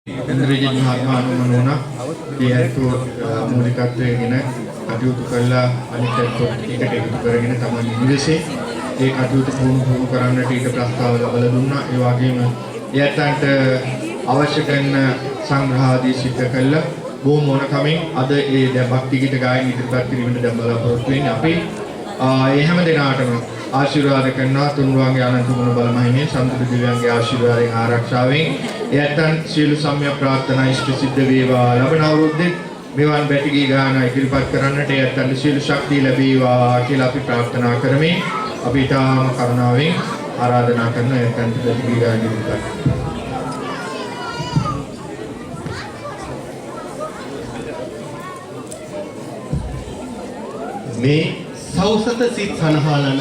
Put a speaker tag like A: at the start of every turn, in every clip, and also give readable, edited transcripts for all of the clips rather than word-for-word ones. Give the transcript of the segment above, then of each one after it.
A: ඉන්ද්‍රජිත් මහත්මයාණන් නෝනා ඒත් මූලිකත්වයෙන් කටයුතු කළා අනිත් එකට එකතු කරගෙන තමයි නිවසේ ඒ කටයුතු පුහුණු කරන්නට ඊට ප්‍රස්තාව ලබා දුන්නා. ඒ වගේම එයන්ට අවශ්‍ය කරන සංග්‍රහ ආදී සිද්ධ කළා. බොහොම මොනකමින් අද ඒ භක්ති ගීත ගායන ඉදිරිපත් කිරීමට දැන් බලාපොරොත්තු වෙන්නේ අපි ඒ හැම දිනාටම ආශිර්වාද කරනවා තුන්වන්ගේ අනන්ත ගුණ බල මහිමේ සම්පූර්ණ දිව්‍යංගේ ආශිර්වාදයෙන් ආරක්ෂාවෙන් එයන්ට සියලු සම්‍යක් ප්‍රාර්ථනා ඉෂ්ට සිද්ධ වේවා. ලබන අවුරුද්දේ මෙවන් බැටි ගී ගාන ඉදිරිපත් කරන්නට එයන්ට සියලු ශක්තිය ලැබේවා කියලා අපි ප්‍රාර්ථනා කරමින් අපි ඊටාම කරුණාවෙන් ආරාධනා කරන එයන්ට බැටි ගී ගාන ඉදිරිපත්
B: මේ සෞසත සිත් සනහලන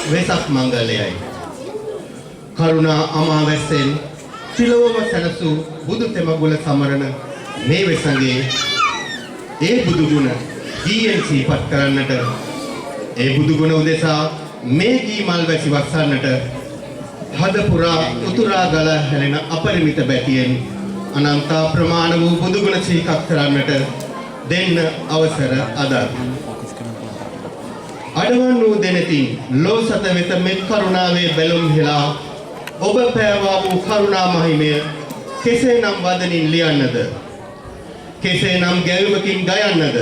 B: වෙසක් මංගලයයි. කරුණා අමාවැස්සෙන් පිළවම සැලසූ බුදු තෙමගුල සමරන මේ වෙසඟේ ඒ බුදු ගුණ ගීයෙන් සිහිපත් කරන්නට ඒ බුදු ගුණ උදෙසා මේ ගී මල් වැසි වස්සන්නට හද පුරා උතුරා ගල හැලෙන අපරිමිත බැතියෙන් අනන්ත ප්‍රමාණ වූ බුදු ගුණ සිහිපත් කරන්නට දෙන්න අවසර අදත් අඩවන් වූ දෙනතින් ලෝ සත වෙත මෙත් කරුණාවේ බැලුම් හෙලා ඔබ පෑවා වූ කරුණා මහිමය කෙසේනම් වදනින් ලියන්නද කෙසේනම් ගැයුමකින් ගයන්නද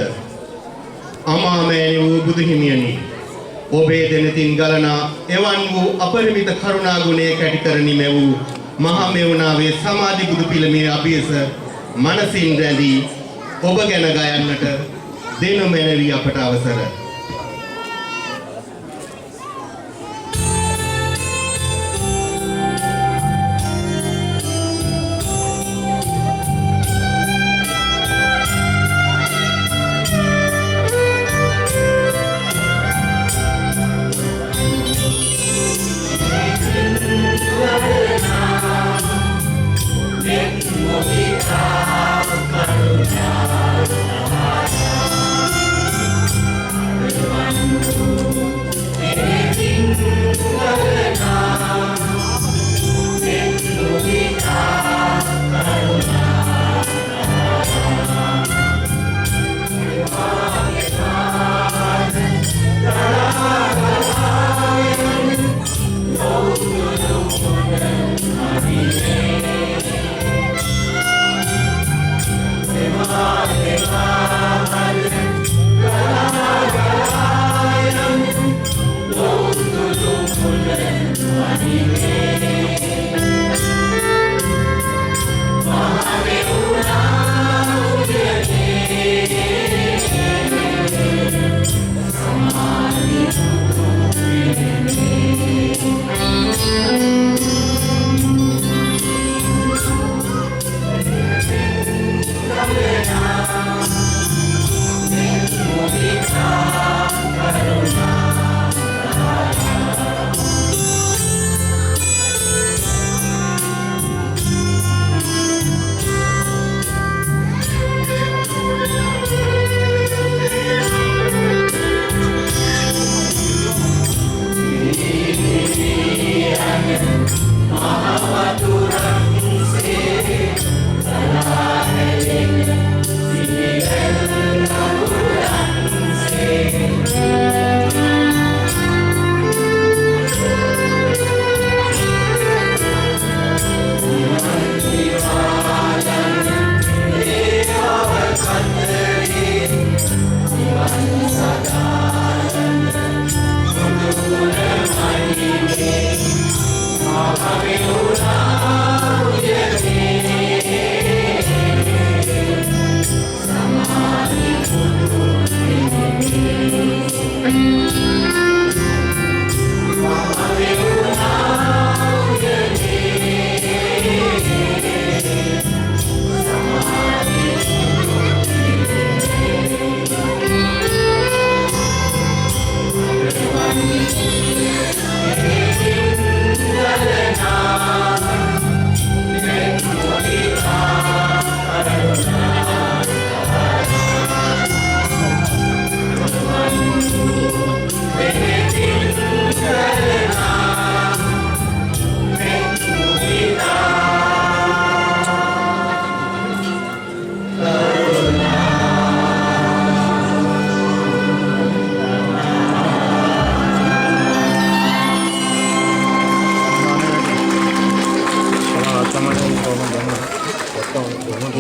B: අමාමෑණි වූ බුදු හිමියනි ඔබේ දෙනතින් ගලනා එවන් වූ අපරිමිත කරුණා ගුණය කැටි කරනි මෙවූ මහා මෙවුනාවේ සමාධි බුදු පිළිමේ අභියස මනසින් රැඳී ඔබ ගැන ගයන්නට දෙනු මැනවි අපට අවසර.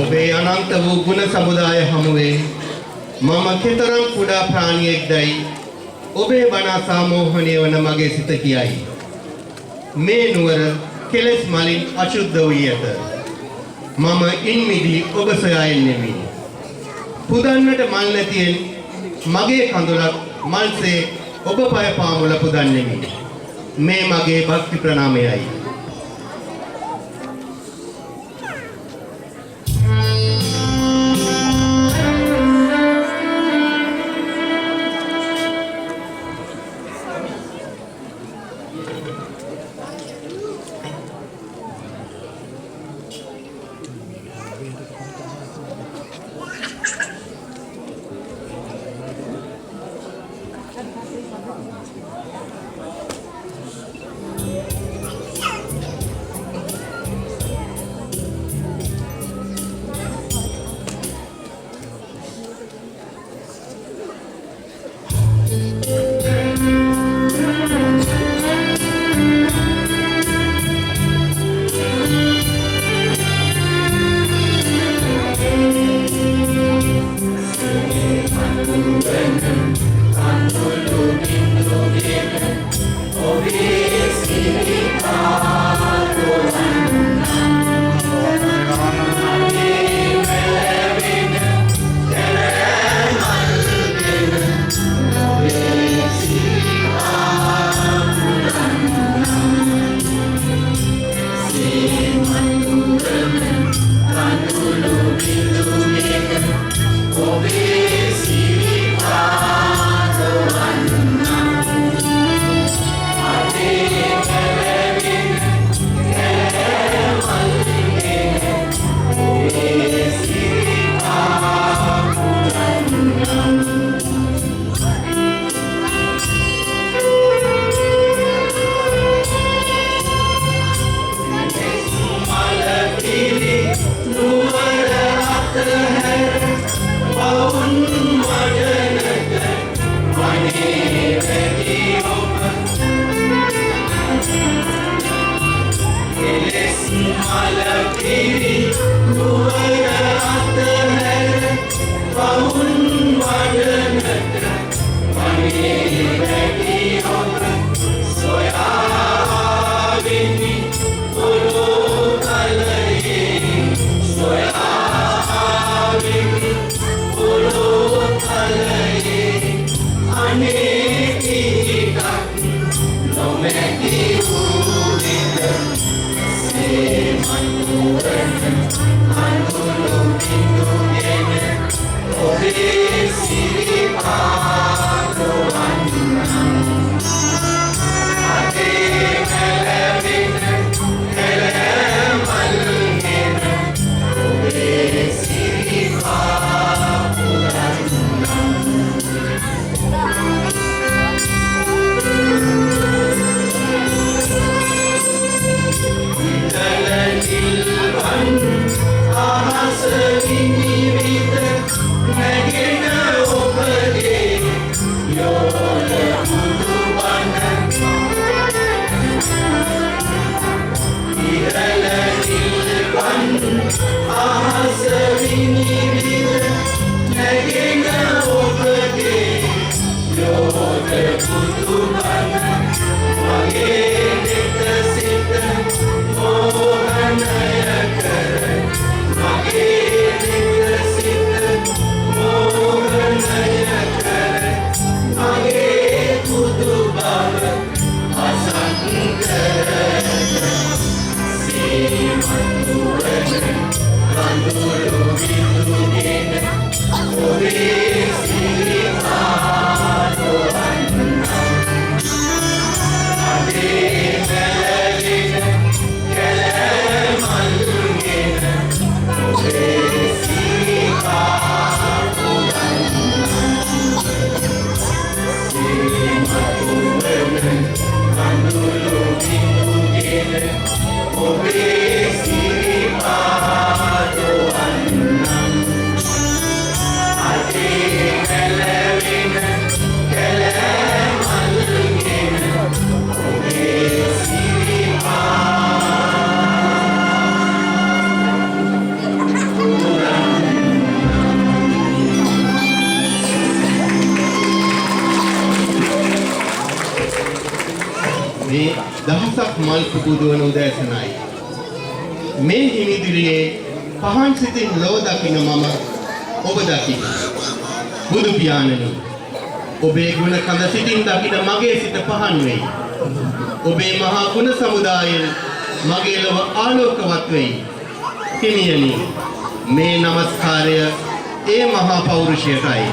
B: ඔබේ අනන්ත වූ ගුණ සමුදාය හමුවේ මම කෙතරම් කුඩා ප්‍රාණියෙක්දයි ඔබේ බණ අසා මෝහණය වන මගේ සිත කියයි. මේ නුවර කෙලෙස් මලින් අශුද්ධ වී ඇත. මම ඉන් මිදී ඔබ සොයා එන්නෙමි. පුදන්නට මල් නැතියෙන් මගේ කඳුලක් මල්සේ ඔබ පය පාමුල පුදන්නෙමි. මේ මගේ භක්ති ප්‍රණාමයයි. මල් පුබුදුවන උදෑසනයි. මේ හිමිදිරියේ පහන් සිතින් ලෝ දකින මම ඔබ දකින බුදු පියාණනි, ඔබේ ගුණ කඳ සිතින් දකින මගේ සිත පහන් වෙයි. ඔබේ මහා ගුණ සමුදායෙන් මගේ ලොව ආලෝකවත් වෙයි. හිමියනි, මේ නමස්කාරය ඒ මහා පෞරුෂයටයි.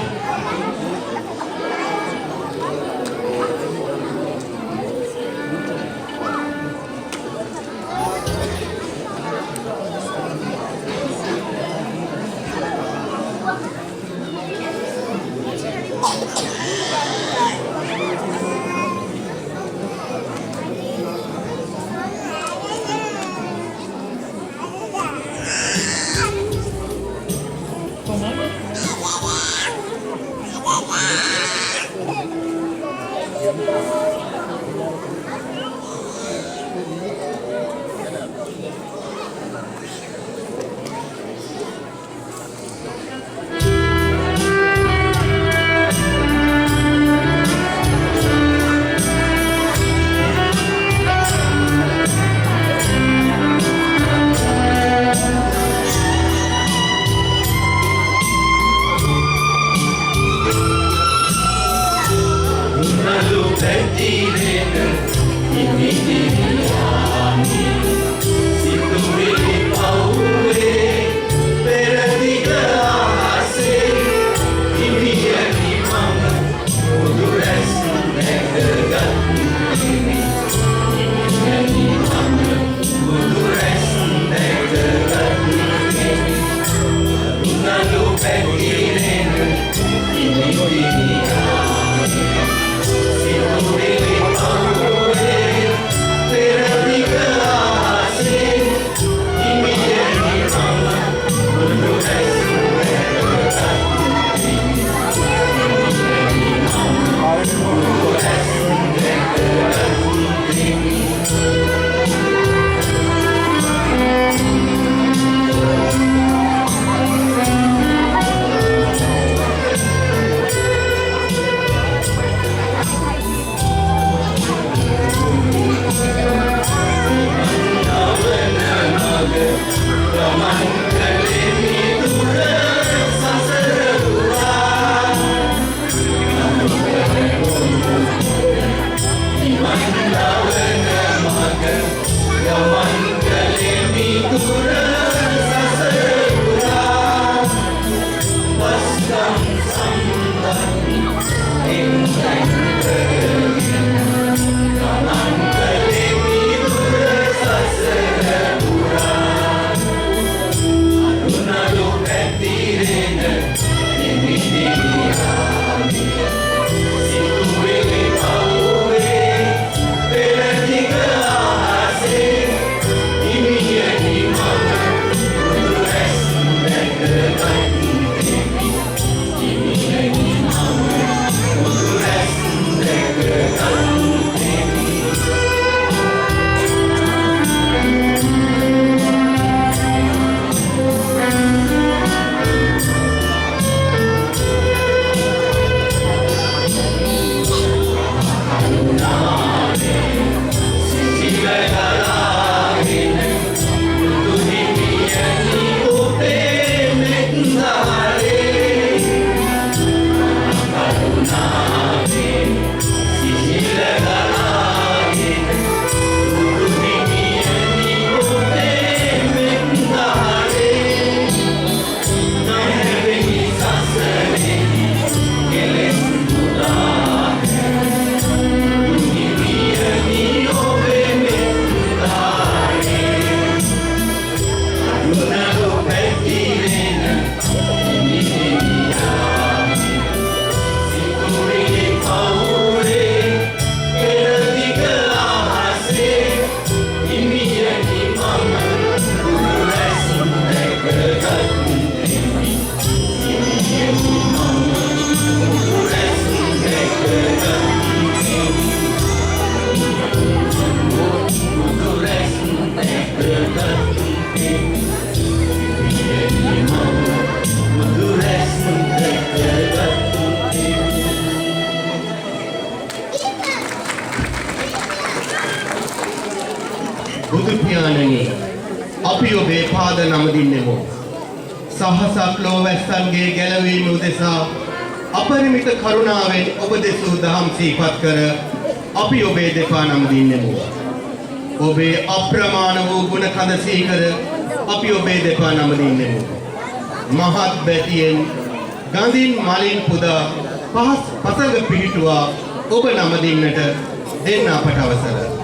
B: නමදින්නෙමු. සහසක් ලෝ වැස්සන්ගේ ගැලවීම උදෙසා අපරිමිත කරුණාවෙන් ඔබ දෙසූ දහම් සිහිපත් කර අපි ඔබේ දෙපා නමදින්නෙමු. ඔබේ අප්‍රමාණ වූ ගුණ කඳ සිහි කර අපි ඔබේ දෙපා නමදින්නෙමු. මහත් බැතියෙන් ගඳින් මලින් පුදා පසඟ පිහිටුවා ඔබ නමදින්නට දෙන්න අපට අවසර.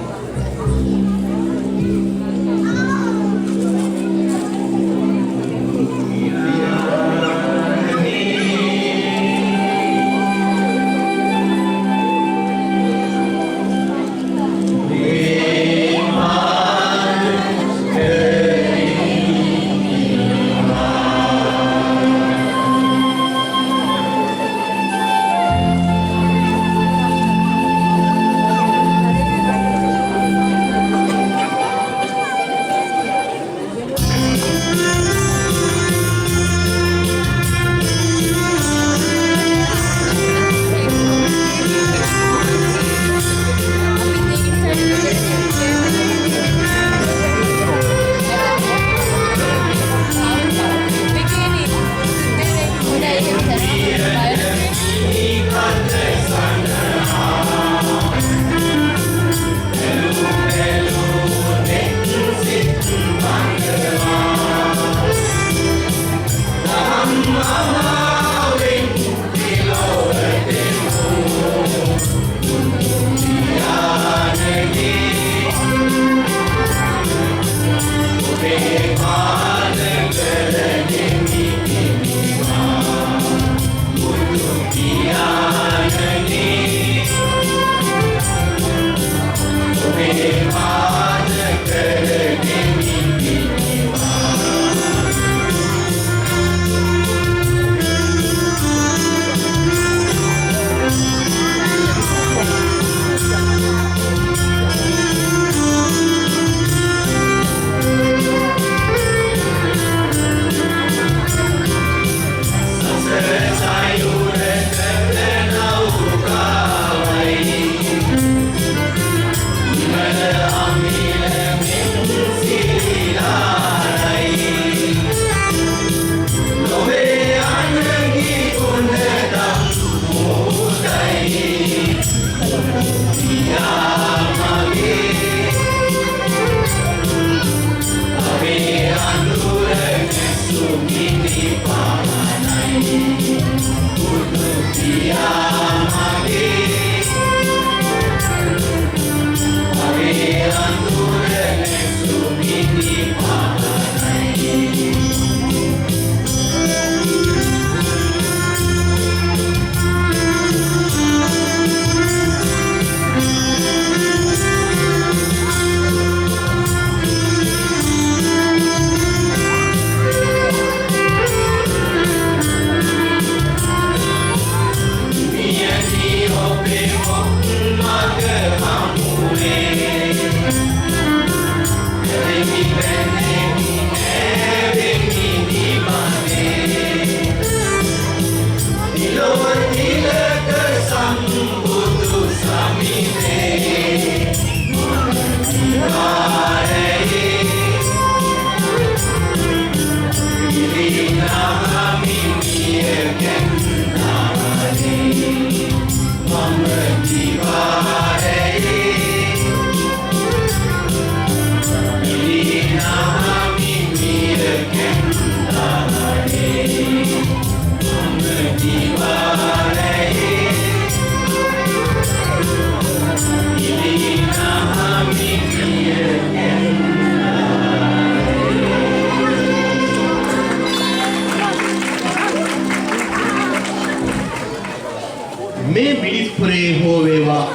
B: මේ මිලිස්පුරේ හෝ වේවා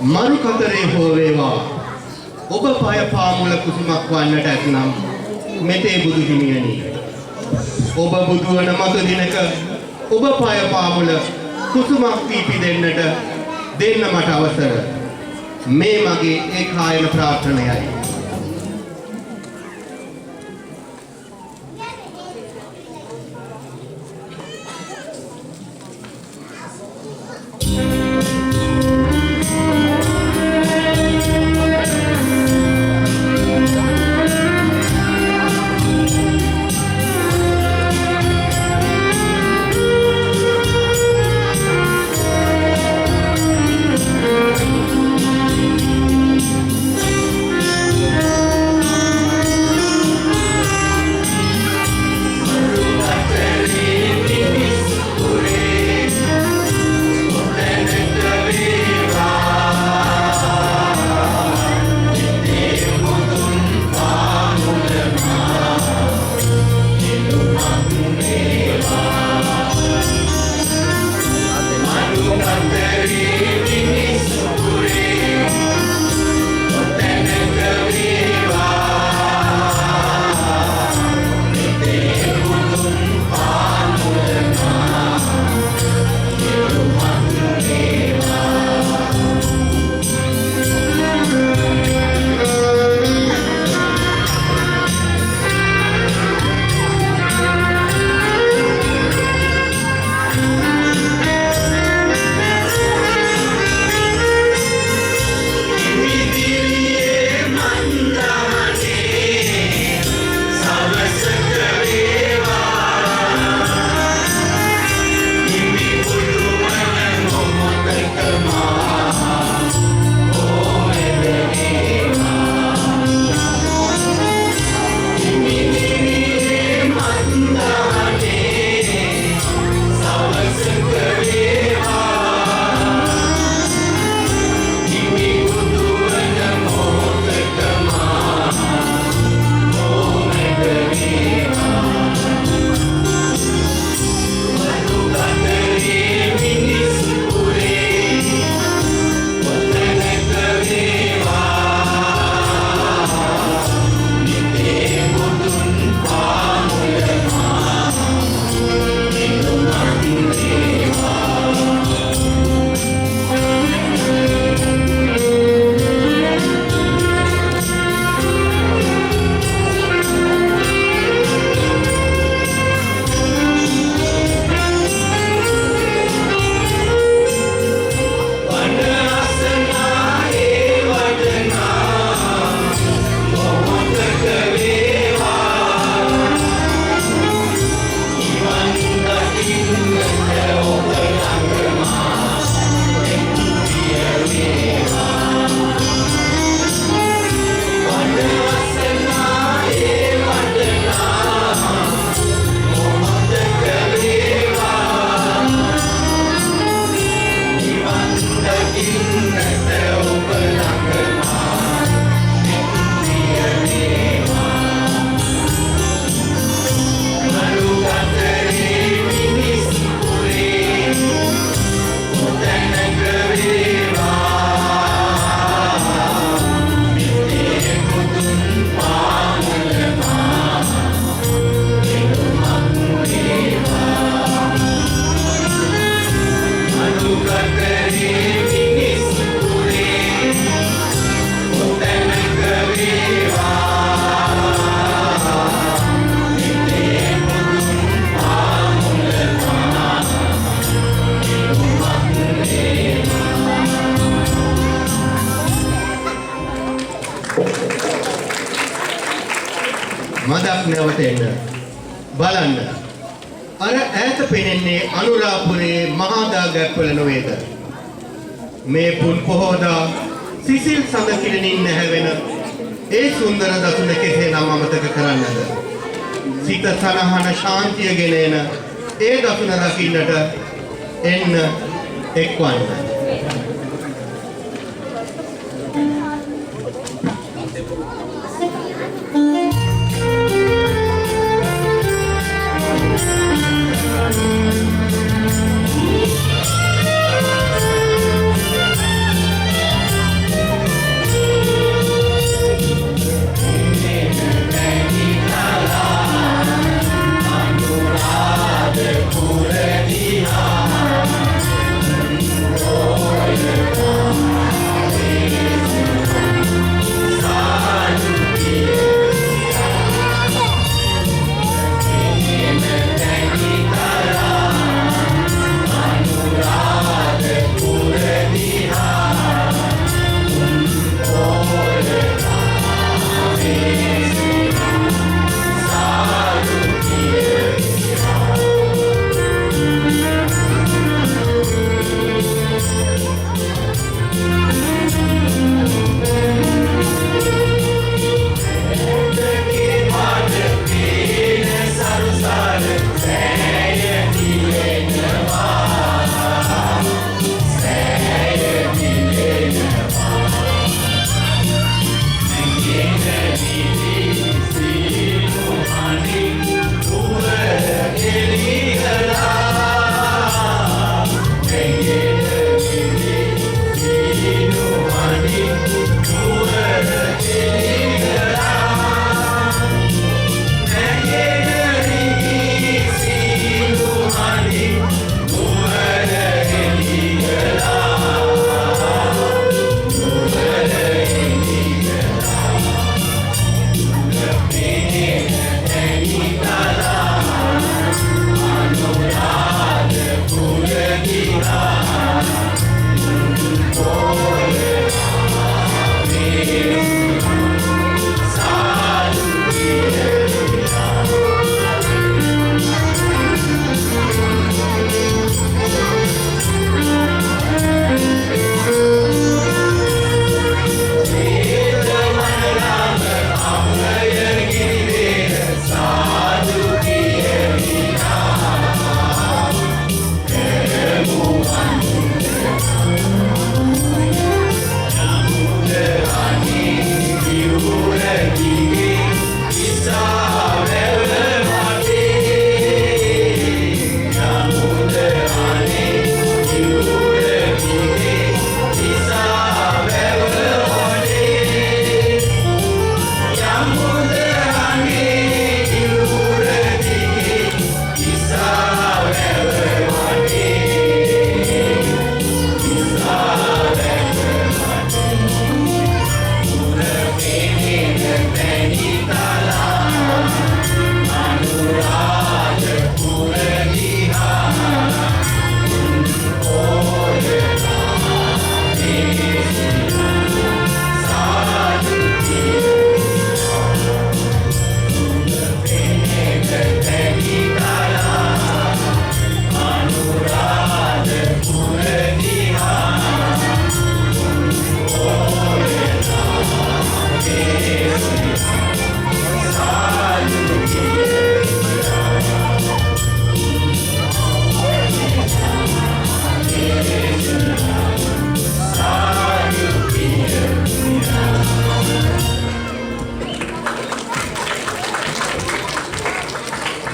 B: මරුකතරේ හෝ වේවා ඔබ පය පාමුල කුසුමක් වන්නට ඇතනම් මෙතේ බුදු හිමියනි ඔබ බුදු වන මතු දිනක ඔබ පය පාමුල කුසුමක් දීපි දෙන්නට දෙන්න මට අවසර මේ මගේ ඒකායන ප්‍රාර්ථනයයි. නැවත එන්න. බලන්න. අර ඈත පෙනෙන්නේ අනුරාපුරයේ මහා දාගැප්වල නොවේද? මේ පුන් පොහෝදා සිසිල් සඳ කිරණින් නැහැවෙන ඒ සුන්දර දසුන කෙසේනම් අමතක කරන්නද? සිත සනහන ශාන්තිය ගෙන එන ඒ දසුන දකින්නට එන්න එක්වන්න.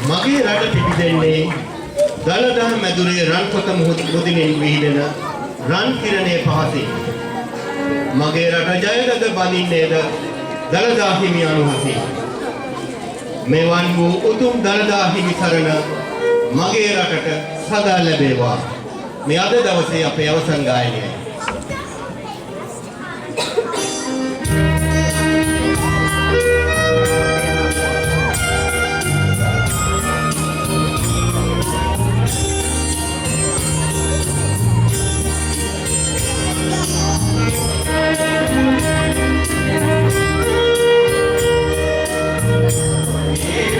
B: මගේ රට පිබිදෙන්නේ දලදා මැදුරේ රන් පොත මුහුදින් විහිදෙන රන් කිරණේ පහතින්. මගේ රට ජයගද බඳින්නේද දලදා හිමි අනුහසින්. මෙවන් වූ උතුම් දලදා හිමි සරණ මගේ රටට සදා ලැබේවා. මේ අද දවසේ අපේ අවසන් ගායනයයි.
C: Yeah.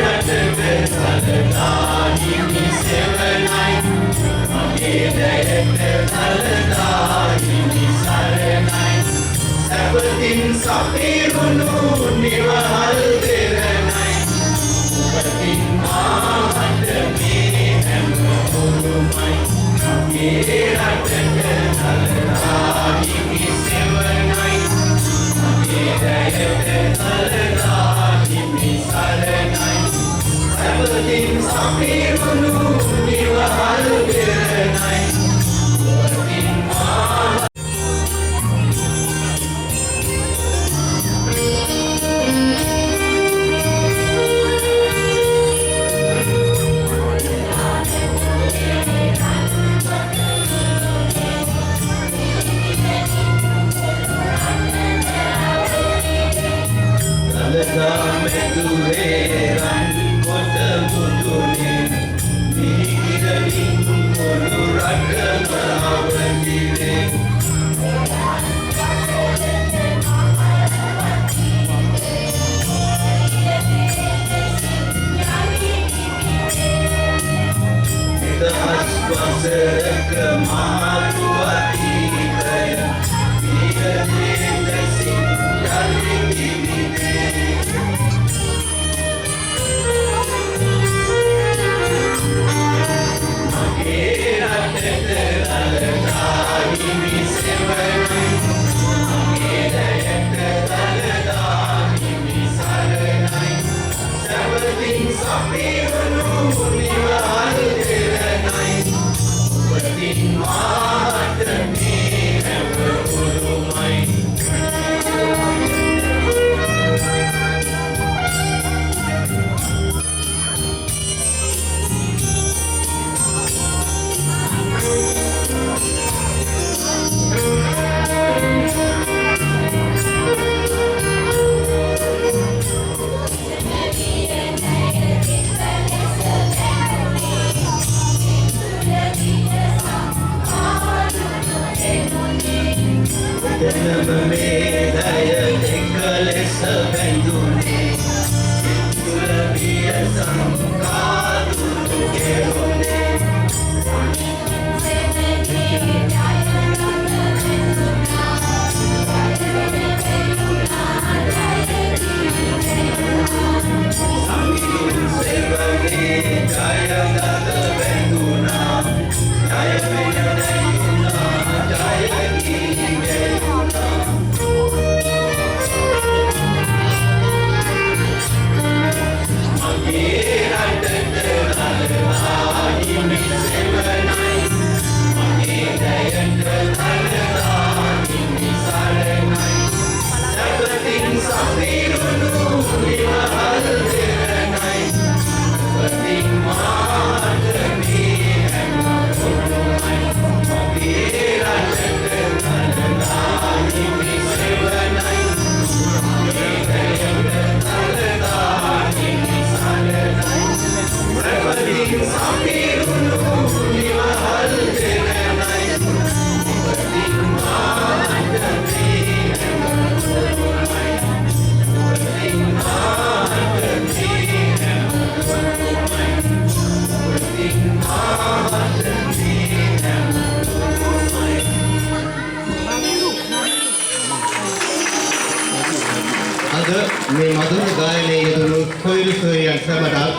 B: අද මේ මధుර ගායනයේ යෙදුණු සොයිලු සොයියන් සමටත්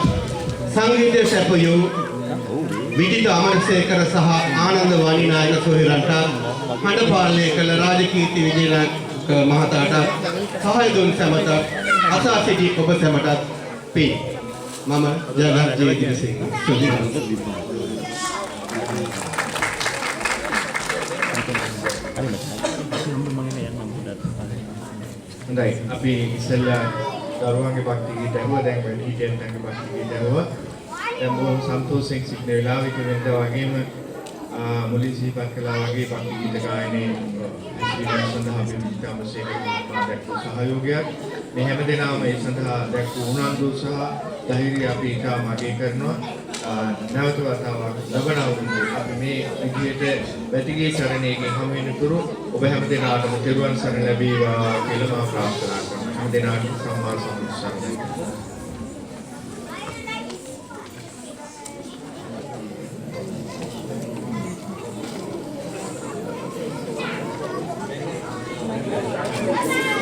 B: සංගීතය සැපයූ විජිත අමරසේකර සහ ආනන්ද වනිනායක සොහිරන්ට හඬ පාලනය කළ රාජකීර්ති විජේනායක මහතාට සහාය දුන් සැමට අසා සිටි ඔබ සැමටත් පින්. මම ජයලත් ජයතිලසිංහ
A: හොඳයි අපි ඉස්සෙල්ලා දරුවන්ගේ භක්ති ගීත ඇහුවා දැන් වැඩිහිටියන්ගේ භක්ති ගීත ඇහුවා දැන් බොහොම සන්තෝෂයෙන් සිටින වෙලාවක වෙනද වගේම මුලින් සිහිපත් කළා වගේ භක්ති ගීත ගායනයේ ශ්‍රීලංකාව සඳහා අපි විජිතාමසේකර මහත්මයා දැක්වූ සහයෝගයක් මේ හැම දිනම ඒ සඳහා දැක්වූ උනන්දු සහ ධෛර්යය අපි ඉතාම අගය කරනවා නැවත වතාවක් ලබන අවුරුද්දේ අපි මේ විදිහට වැටිගේ චරණයකින් හමු වෙනතුරු ඔබ හැම දිනාටම තෙරුවන් සරණ ලැබේවා කියලා මම ප්‍රාර්ථනා කරනවා. හැම දිනාටම සම්මා සම්බුදු සරණයි.
C: Thank you.